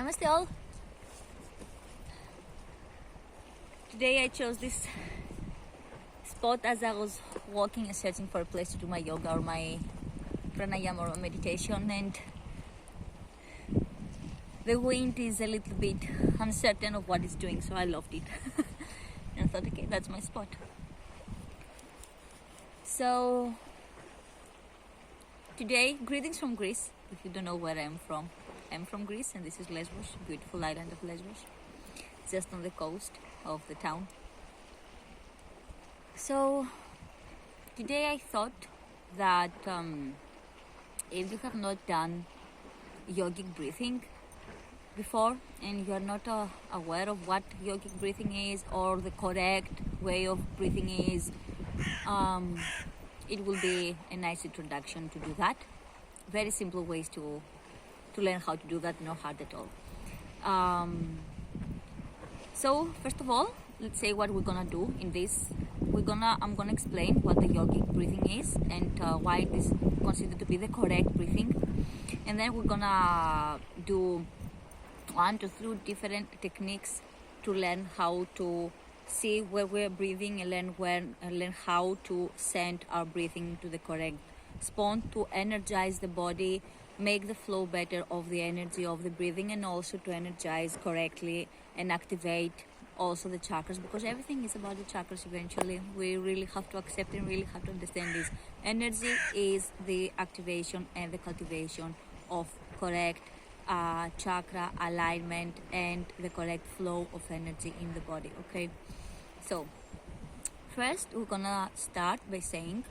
Namaste all. Today I chose this spot as I was walking and searching for a place to do my yoga or my pranayama or meditation, and the wind is a little bit uncertain of what it's doing, so I loved it. And I thought, okay, that's my spot. So today, greetings from Greece. If you don't know where I'm from Greece, and this is Lesbos, beautiful island of Lesbos, just on the coast of the town. So today I thought that if you have not done yogic breathing before and you are not aware of what yogic breathing is or the correct way of breathing is, it will be a nice introduction to do that. Very simple ways to learn how to do that, not hard at all. So first of all, let's say what we're gonna do in this. I'm gonna explain what the yogic breathing is and why it is considered to be the correct breathing, and then we're gonna do 1 to 3 different techniques to learn how to see where we're breathing and learn how to send our breathing to the correct spot to energize the body, make the flow better of the energy of the breathing, and also to energize correctly and activate also the chakras, because everything is about the chakras eventually. We really have to accept and really have to understand this. Energy is the activation and the cultivation of correct chakra alignment and the correct flow of energy in the body. Okay, so first we're gonna start by saying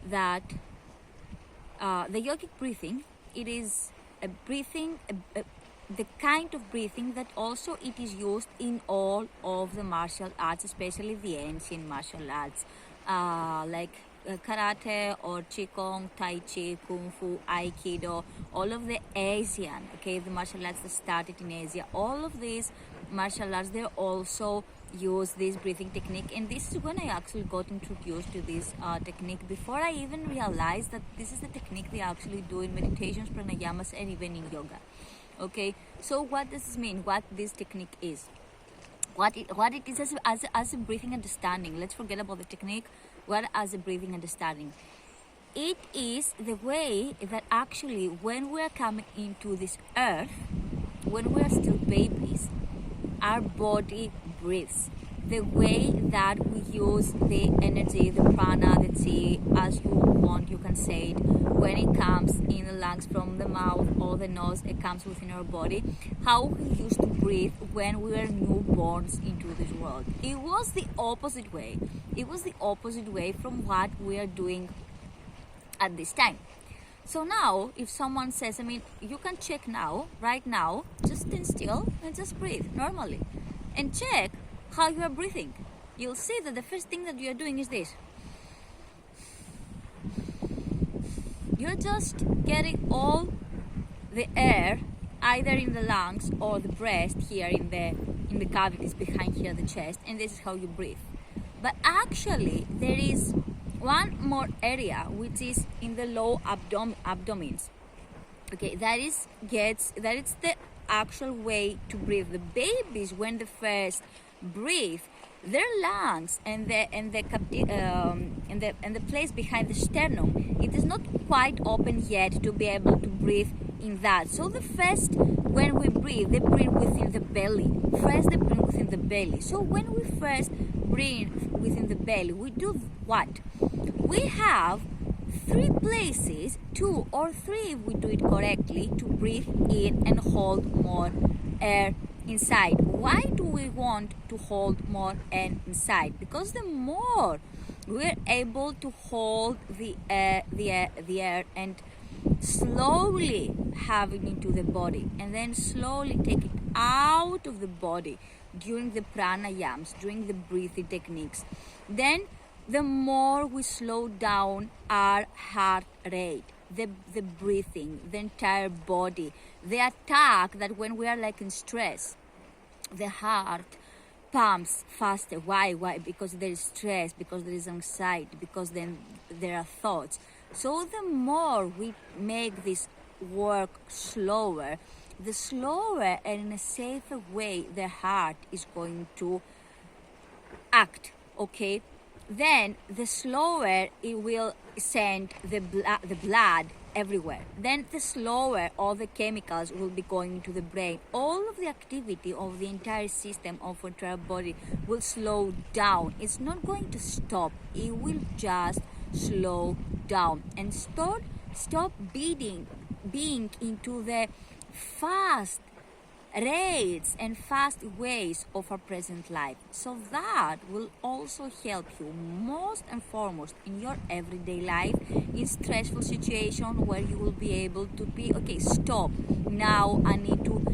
that the yogic breathing, it is a breathing, the kind of breathing that also it is used in all of the martial arts, especially the ancient martial arts, like karate or qigong, tai chi, kung fu, aikido, all of the Asian, okay, the martial arts that started in Asia, all of these martial arts, they also use this breathing technique. And this is when I actually got introduced to this technique, before I even realized that this is the technique they actually do in meditations, pranayamas, and even in yoga. Okay, so what does this mean? What this technique is? What it is as a breathing understanding. Let's forget about the technique. What as a breathing understanding? It is the way that actually when we are coming into this earth, when we are still babies, our body breathes. The way that we use the energy, the prana, the chi, as you want, you can say it, when it comes in the lungs from the mouth or the nose, it comes within our body. How we used to breathe when we were newborns into this world. It was the opposite way. It was the opposite way from what we are doing at this time. So now, if someone says, you can check now, right now, just stand still and just breathe normally. And check how you are breathing. You'll see that the first thing that you are doing is this. You're just getting all the air either in the lungs or the breast here in the cavities behind here, the chest, and this is how you breathe. But actually, there is one more area which is in the low abdomens. Okay, that is the actual way to breathe. The babies, when they first breathe, their lungs and the place behind the sternum, it is not quite open yet to be able to breathe in that. So the first, when we breathe, they breathe within the belly. First, they breathe within the belly. So when we first breathe within the belly, we do what? We have 3 places, 2 or 3 if we do it correctly, to breathe in and hold more air inside. Why do we want to hold more air inside? Because the more we're able to hold the air and slowly have it into the body and then slowly take it out of the body during the pranayams, during the breathing techniques, then the more we slow down our heart rate, the breathing, the entire body, the attack that when we are like in stress, the heart pumps faster. Why? Because there is stress, because there is anxiety, because then there are thoughts. So the more we make this work slower, the slower and in a safer way the heart is going to act, okay? Then the slower it will send the blood everywhere. Then the slower all the chemicals will be going to the brain. All of the activity of the entire system of our entire body will slow down. It's not going to stop. It will just slow down and stop being into the fast rates and fast ways of our present life. So that will also help you most and foremost in your everyday life, in stressful situation where you will be able to be, okay, stop, now I need to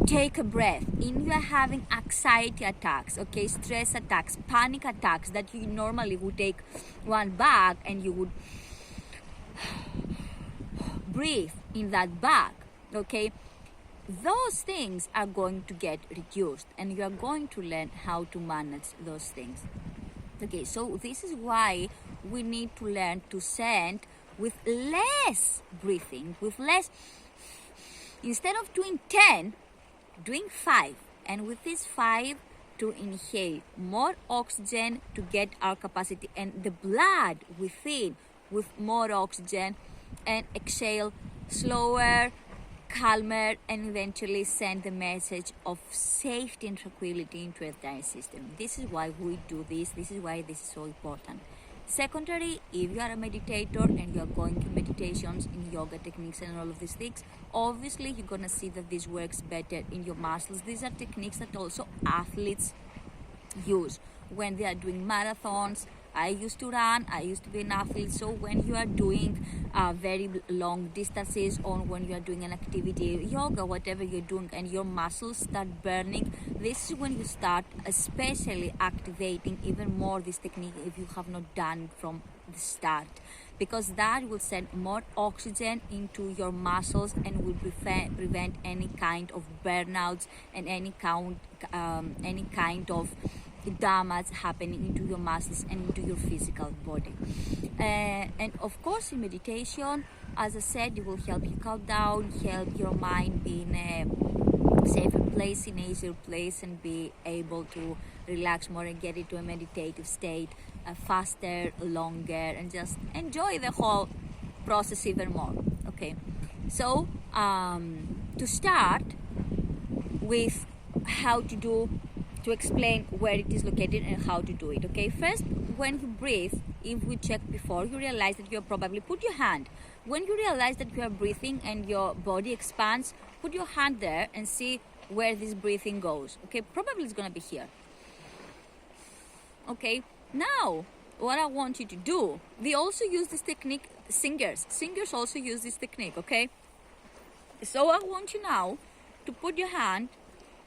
take a breath. In you are having anxiety attacks, okay, stress attacks, panic attacks that you normally would take one bag and you would breathe in that bag, okay? Those things are going to get reduced and you are going to learn how to manage those things. Okay, so this is why we need to learn to send with less breathing, with less, instead of doing 10, doing 5. And with this 5, to inhale more oxygen to get our capacity and the blood within with more oxygen, and exhale slower, calmer, and eventually send the message of safety and tranquility into the entire system. This is why we do this. This is why this is so important. Secondary, if you are a meditator and you are going to meditations in yoga techniques and all of these things, obviously you're gonna see that this works better in your muscles. These are techniques that also athletes use when they are doing marathons. I used to run, I used to be an athlete, so when you are doing very long distances or when you are doing an activity, yoga, whatever you're doing, and your muscles start burning, this is when you start especially activating even more this technique if you have not done it from the start, because that will send more oxygen into your muscles and will prevent any kind of burnouts and any kind of damage happening into your muscles and into your physical body. And of course in meditation, as I said, it will help you calm down, help your mind be in a safer place, in an easier place, and be able to relax more and get into a meditative state faster, longer, and just enjoy the whole process even more. Okay, so to start with how to explain where it is located and how to do it. Okay, first, when you breathe, if we checked before, you realize that you probably put your hand. When you realize that you are breathing and your body expands, put your hand there and see where this breathing goes. Okay, probably it's gonna be here. Okay, now what I want you to do, we also use this technique, singers also use this technique. Okay, so I want you now to put your hand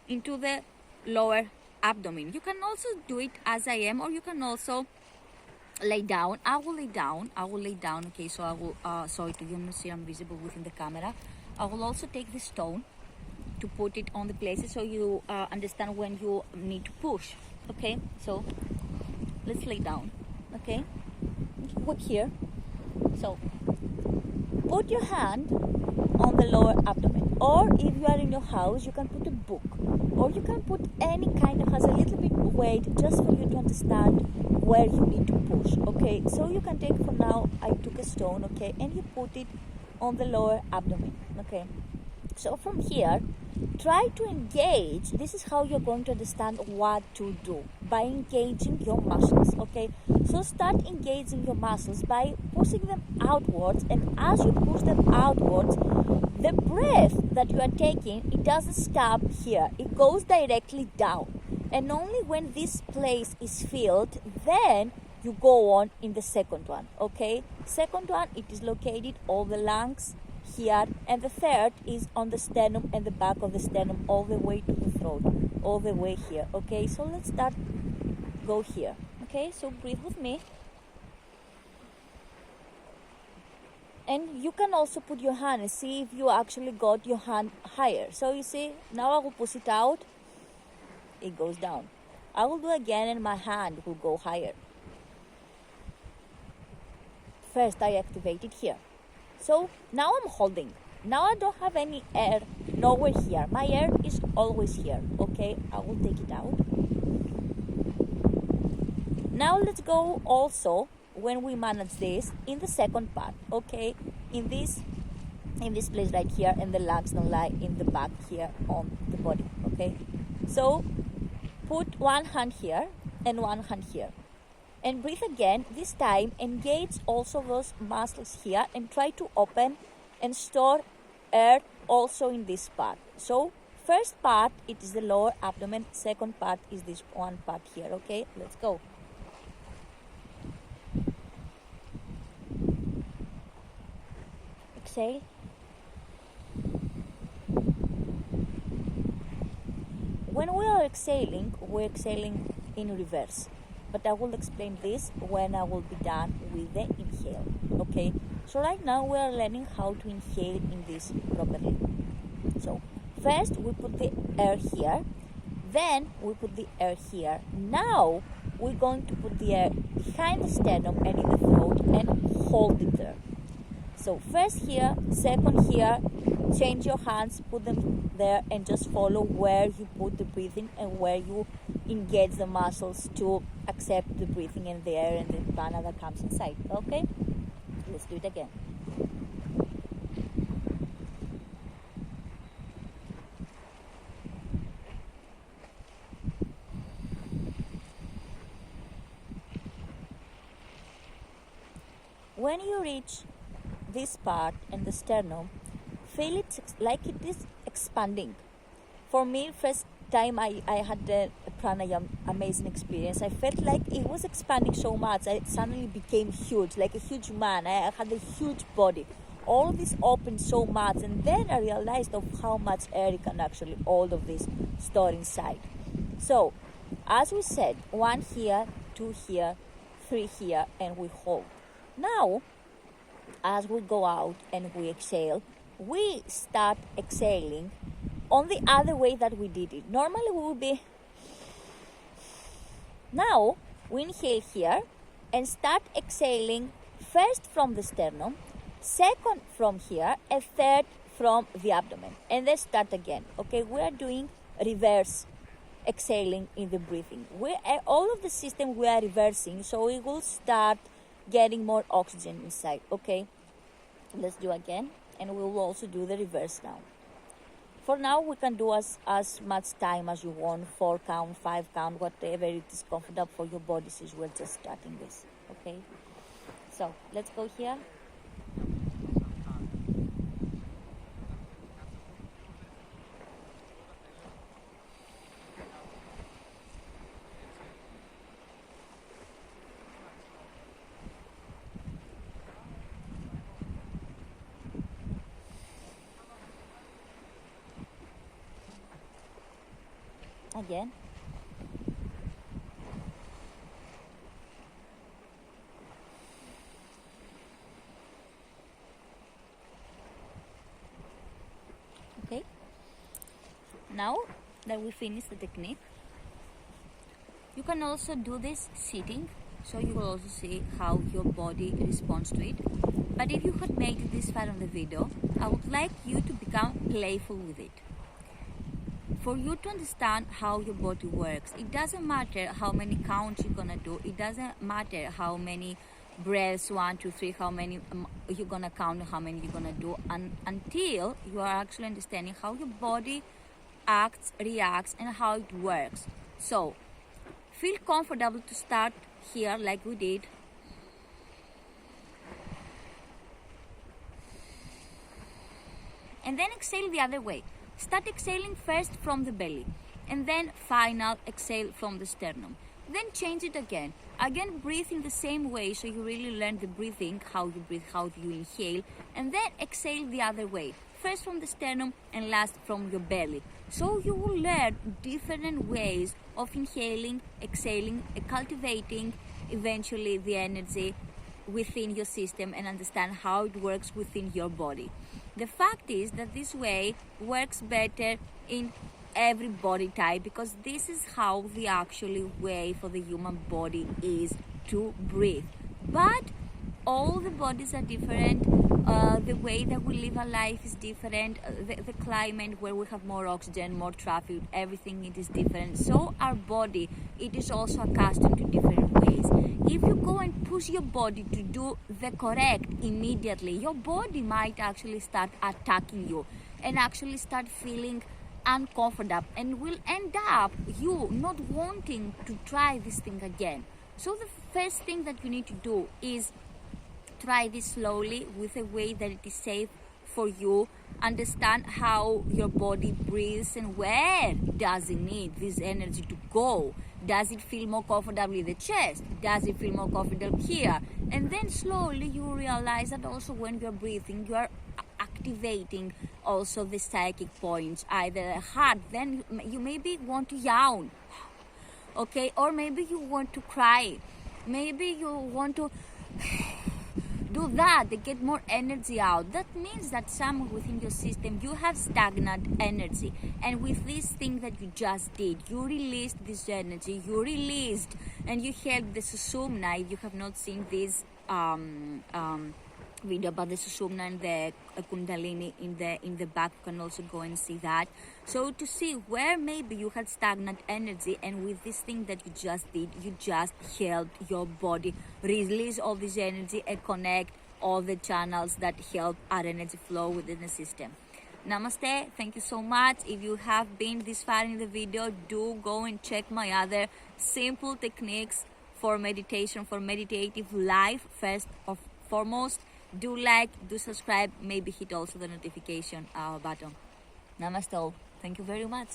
into the lower abdomen. You can also do it as I am, or you can also lay down. I will lay down. Okay, so I will sorry to you not see I'm visible within the camera. I will also take the stone to put it on the places so you understand when you need to push. Okay, so let's lay down. Okay, put here. So put your hand on the lower abdomen, or if you are in your house, you can put a book, or you can put any kind of has a little bit of weight just for you to understand where you need to push. Okay, so you can take, for now I took a stone, okay, and you put it on the lower abdomen. Okay, so from here try to engage. This is how you're going to understand what to do, by engaging your muscles. Okay, so start engaging your muscles by pushing them outwards, and as you push them outwards, the breath that you are taking, it doesn't stop here, it goes directly down, and only when this place is filled, then you go on in the second one. Okay, second one, it is located all the lungs here, and the third is on the sternum and the back of the sternum all the way to the throat, all the way here. Okay, so let's start, go here. Okay, so breathe with me, and you can also put your hand and see if you actually got your hand higher. So you see, now I will push it out, it goes down. I will do again and my hand will go higher. First I activate it here. So now I'm holding. Now I don't have any air nowhere here. My air is always here. Okay, I will take it out. Now let's go also, when we manage this, in the second part. Okay, in this place right here, and the lungs don't lie in the back here on the body. Okay, so put one hand here and one hand here, and breathe again. This time engage also those muscles here and try to open and store air also in this part. So first part, it is the lower abdomen. Second part is this one part here. Okay, let's go. Exhale. When we are exhaling, we're exhaling in reverse. But I will explain this when I will be done with the inhale. Okay? So right now we are learning how to inhale in this properly. So first we put the air here. Then we put the air here. Now we're going to put the air behind the sternum and in the throat and hold it there. So first here, second here, change your hands, put them there and just follow where you put the breathing and where you engage the muscles to accept the breathing and the air and the prana that comes inside. Okay? Let's do it again. When you reach this part and the sternum, feel it like it is expanding. For me, first time I had a pranayama amazing experience. I felt like it was expanding so much. I suddenly became huge, like a huge man. I had a huge body. All of this opened so much, and then I realized of how much air you can actually all of this store inside. So, as we said, 1 here, 2 here, 3 here, and we hold. Now, as we go out and we exhale, we start exhaling on the other way that we did it. Normally we will be... Now, we inhale here and start exhaling first from the sternum, second from here, and third from the abdomen. And then start again. Okay, we are doing reverse exhaling in the breathing. All of the system we are reversing, so we will start getting more oxygen inside. Okay, let's do again, and we will also do the reverse now. For now, we can do as much time as you want, 4 count, 5 count, whatever it is comfortable for your body, since we're just starting this. Okay, so let's go here. Again. Okay. Now that we finish the technique, you can also do this sitting, so you will also see how your body responds to it. But if you had made it this far on the video, I would like you to become playful with it. For you to understand how your body works, it doesn't matter how many counts you're gonna do. It doesn't matter how many breaths, 1, 2, 3, how many you're gonna count, how many you're gonna do, until you are actually understanding how your body acts, reacts, and how it works. So, feel comfortable to start here like we did. And then exhale the other way. Start exhaling first from the belly, and then final exhale from the sternum. Then change it again. Again, breathe in the same way, so you really learn the breathing, how you breathe, how you inhale, and then exhale the other way. First from the sternum and last from your belly. So you will learn different ways of inhaling, exhaling, cultivating eventually the energy within your system and understand how it works within your body. The fact is that this way works better in every body type, because this is how the actual way for the human body is to breathe. But all the bodies are different. The way that we live our life is different. The climate where we have more oxygen, more traffic, everything it is different. So our body, it is also accustomed to different ways. If you go and push your body to do the correct immediately, your body might actually start attacking you and actually start feeling uncomfortable, and will end up you not wanting to try this thing again. So the first thing that you need to do is try this slowly with a way that it is safe for you. Understand how your body breathes and where does it need this energy to go. Does it feel more comfortable in the chest? Does it feel more comfortable here? And then slowly you realize that also when you're breathing, you are activating also the psychic points, either heart. Then you maybe want to yawn, okay, or maybe you want to cry, maybe you want to do that, they get more energy out. That means that somewhere within your system you have stagnant energy, and with this thing that you just did, you released this energy, you released and you held the Sushumna. If you have not seen this video about the Sushumna and the Kundalini in the back, you can also go and see that. So to see where maybe you had stagnant energy, and with this thing that you just did, you just helped your body release all this energy and connect all the channels that help our energy flow within the system. Namaste, thank you so much. If you have been this far in the video, do go and check my other simple techniques for meditation, for meditative life. First of foremost, do like, do subscribe, maybe hit also the notification button. Namaste all. Thank you very much.